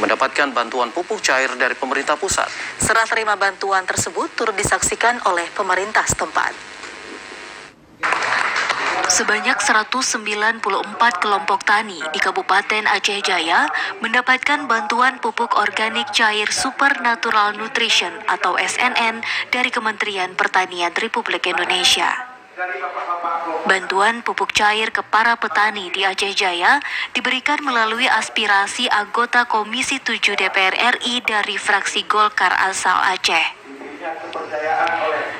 mendapatkan bantuan pupuk cair dari pemerintah pusat. Serah terima bantuan tersebut turut disaksikan oleh pemerintah setempat. Sebanyak 194 kelompok tani di Kabupaten Aceh Jaya mendapatkan bantuan pupuk organik cair Supernatural Nutrition atau SNN dari Kementerian Pertanian Republik Indonesia. Bantuan pupuk cair ke para petani di Aceh Jaya diberikan melalui aspirasi anggota Komisi 7 DPR RI dari fraksi Golkar asal Aceh.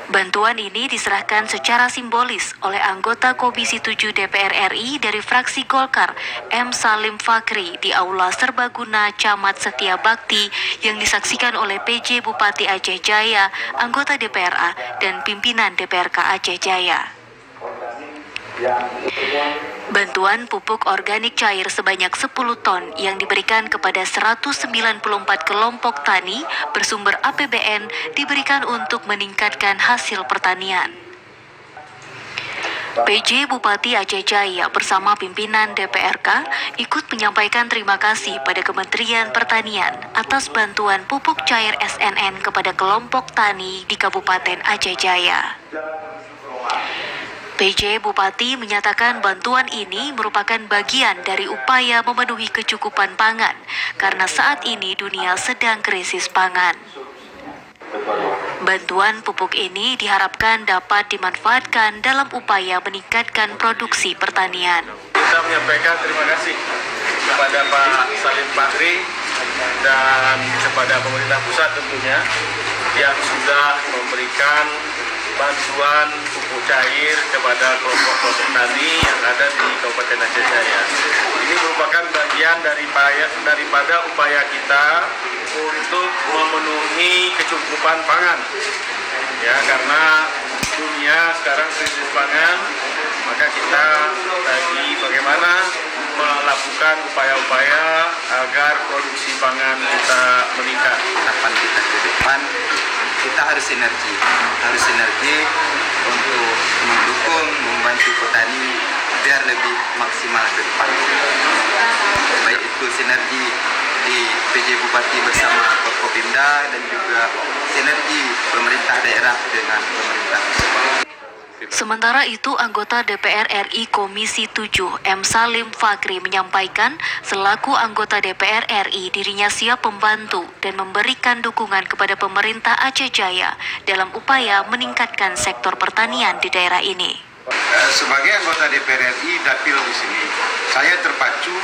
Bantuan ini diserahkan secara simbolis oleh anggota Komisi 7 DPR RI dari fraksi Golkar, M. Salim Fakri, di Aula Serbaguna Camat Setia Bakti yang disaksikan oleh PJ Bupati Aceh Jaya, anggota DPRA, dan pimpinan DPRK Aceh Jaya. Bantuan pupuk organik cair sebanyak 10 ton yang diberikan kepada 194 kelompok tani bersumber APBN diberikan untuk meningkatkan hasil pertanian. PJ Bupati Aceh Jaya bersama pimpinan DPRK ikut menyampaikan terima kasih pada Kementerian Pertanian atas bantuan pupuk cair SNN kepada kelompok tani di Kabupaten Aceh Jaya. PJ Bupati menyatakan bantuan ini merupakan bagian dari upaya memenuhi kecukupan pangan karena saat ini dunia sedang krisis pangan. Bantuan pupuk ini diharapkan dapat dimanfaatkan dalam upaya meningkatkan produksi pertanian. Kita menyampaikan terima kasih kepada Pak Salim Fakri dan kepada pemerintah pusat tentunya yang sudah memberikan bantuan pupuk cair kepada kelompok-kelompok tani yang ada di Kabupaten Aceh Jaya. Ini merupakan bagian daripada upaya kita untuk memenuhi kecukupan pangan. Ya, karena dunia sekarang krisis pangan, maka kita lagi bagaimana melakukan upaya-upaya agar produksi pangan kita meningkat. Harapan kita ke depan, kita harus sinergi untuk mendukung, membantu petani biar lebih maksimal ke depan. Baik itu sinergi di PJ Bupati bersama Forkopimda dan juga sinergi pemerintah daerah dengan pemerintah pusat. Sementara itu, anggota DPR RI Komisi 7 M. Salim Fakri menyampaikan selaku anggota DPR RI dirinya siap membantu dan memberikan dukungan kepada pemerintah Aceh Jaya dalam upaya meningkatkan sektor pertanian di daerah ini. Sebagai anggota DPR RI dapil di sini, saya terpacu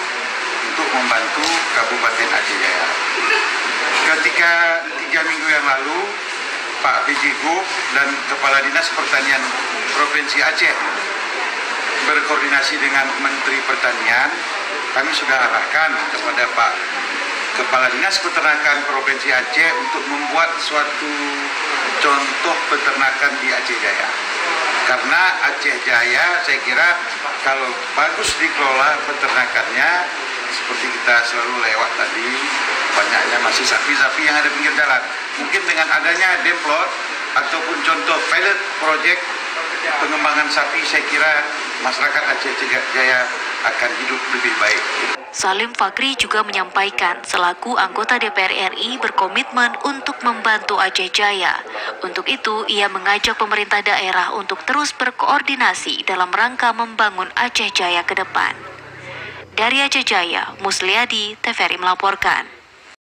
untuk membantu Kabupaten Aceh Jaya. Ketika 3 minggu yang lalu, Pak PJ Gub dan Kepala Dinas Pertanian Provinsi Aceh berkoordinasi dengan Menteri Pertanian, kami sudah arahkan kepada Pak Kepala Dinas Peternakan Provinsi Aceh untuk membuat suatu contoh peternakan di Aceh Jaya. Karena Aceh Jaya saya kira kalau bagus dikelola peternakannya, seperti kita selalu lewat tadi, banyaknya masih sapi-sapi yang ada pinggir jalan. Mungkin dengan adanya demplot ataupun contoh pilot project pengembangan sapi, saya kira masyarakat Aceh Jaya akan hidup lebih baik. Salim Fakri juga menyampaikan selaku anggota DPR RI berkomitmen untuk membantu Aceh Jaya. Untuk itu, ia mengajak pemerintah daerah untuk terus berkoordinasi dalam rangka membangun Aceh Jaya ke depan. Dari Aceh Jaya, Musliadi, TVRI melaporkan.